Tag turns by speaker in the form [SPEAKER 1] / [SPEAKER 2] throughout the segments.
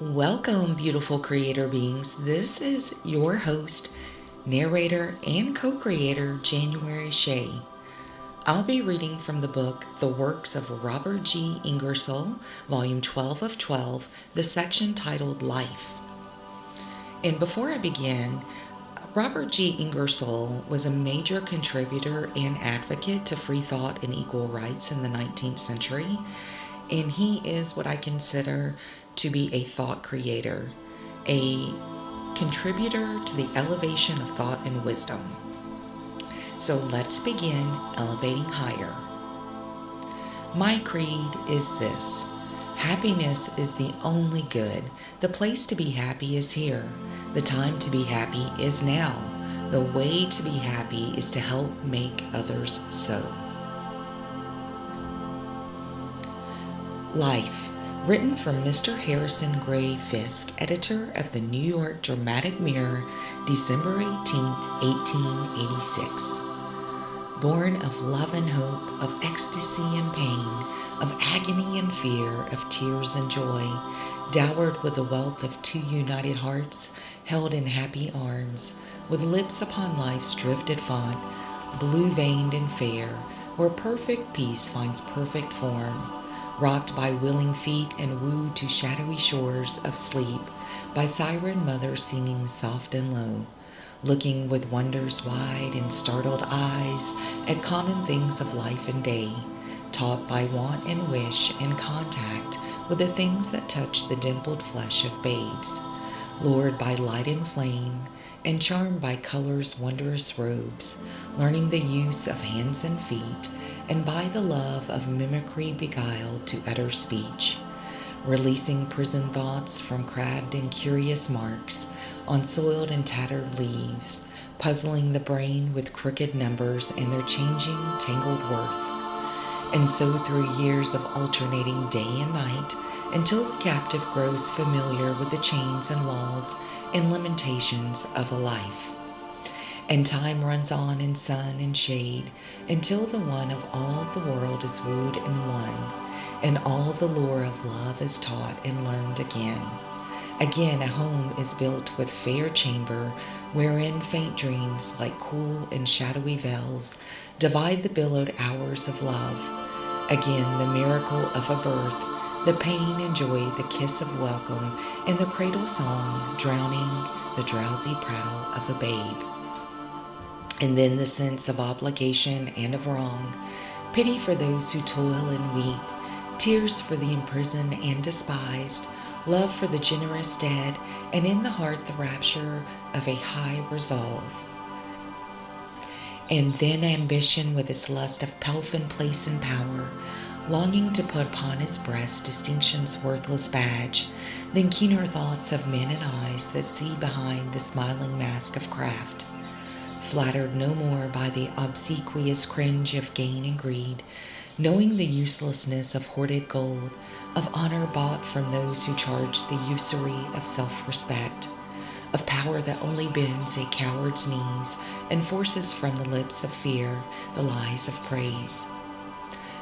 [SPEAKER 1] Welcome, beautiful creator beings. This is your host, narrator, and co-creator, January Shea. I'll be reading from the book The Works of Robert G. Ingersoll, Volume 12 of 12, the section titled Life. And before I begin, Robert G. Ingersoll was a major contributor and advocate to free thought and equal rights in the 19th century, and he is what I consider to be a thought creator, a contributor to the elevation of thought and wisdom. So let's begin elevating higher. My creed is this: happiness is the only good. The place to be happy is here. The time to be happy is now. The way to be happy is to help make others so. Life, written from Mr. Harrison Gray Fisk, editor of the New York Dramatic Mirror, December 18, 1886. Born of love and hope, of ecstasy and pain, of agony and fear, of tears and joy, dowered with the wealth of two united hearts, held in happy arms, with lips upon life's drifted font, blue-veined and fair, where perfect peace finds perfect form, rocked by willing feet and wooed to shadowy shores of sleep, by siren mothers singing soft and low, looking with wonders wide and startled eyes at common things of life and day, taught by want and wish and contact with the things that touch the dimpled flesh of babes, lured by light and flame, and charmed by color's wondrous robes, learning the use of hands and feet, and by the love of mimicry beguiled to utter speech, releasing prison thoughts from crabbed and curious marks on soiled and tattered leaves, puzzling the brain with crooked numbers and their changing, tangled worth. And so through years of alternating day and night, until the captive grows familiar with the chains and walls and limitations of a life. And time runs on in sun and shade, until the one of all the world is wooed and won, and all the lore of love is taught and learned again. Again a home is built with fair chamber, wherein faint dreams, like cool and shadowy veils, divide the billowed hours of love. Again the miracle of a birth, the pain and joy, the kiss of welcome, and the cradle song drowning the drowsy prattle of a babe. And then the sense of obligation and of wrong, pity for those who toil and weep, tears for the imprisoned and despised, love for the generous dead, and in the heart the rapture of a high resolve. And then ambition with its lust of pelf and place and power, longing to put upon its breast distinction's worthless badge, then keener thoughts of men and eyes that see behind the smiling mask of craft, flattered no more by the obsequious cringe of gain and greed, knowing the uselessness of hoarded gold, of honor bought from those who charge the usury of self-respect, of power that only bends a coward's knees and forces from the lips of fear the lies of praise.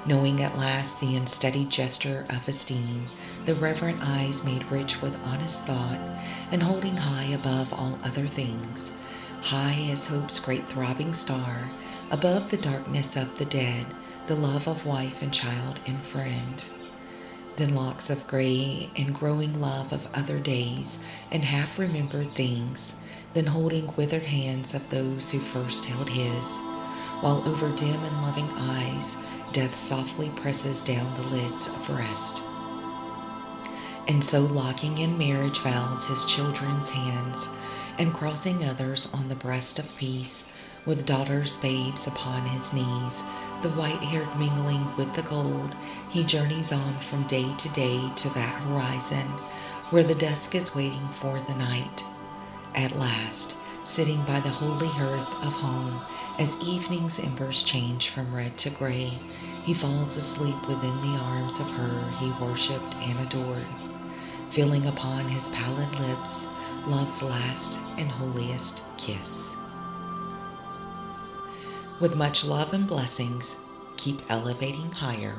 [SPEAKER 1] Knowing at last the unsteady gesture of esteem, the reverent eyes made rich with honest thought, and holding high above all other things, high as hope's great throbbing star, above the darkness of the dead, the love of wife and child and friend. Then locks of gray and growing love of other days and half-remembered things, then holding withered hands of those who first held his, while over dim and loving eyes death softly presses down the lids of rest. And so locking in marriage vows his children's hands, and crossing others on the breast of peace, with daughters' babes upon his knees, the white-haired mingling with the gold, he journeys on from day to that horizon, where the dusk is waiting for the night. At last, sitting by the holy hearth of home, as evening's embers change from red to gray, he falls asleep within the arms of her he worshipped and adored, feeling upon his pallid lips love's last and holiest kiss. With much love and blessings, keep elevating higher.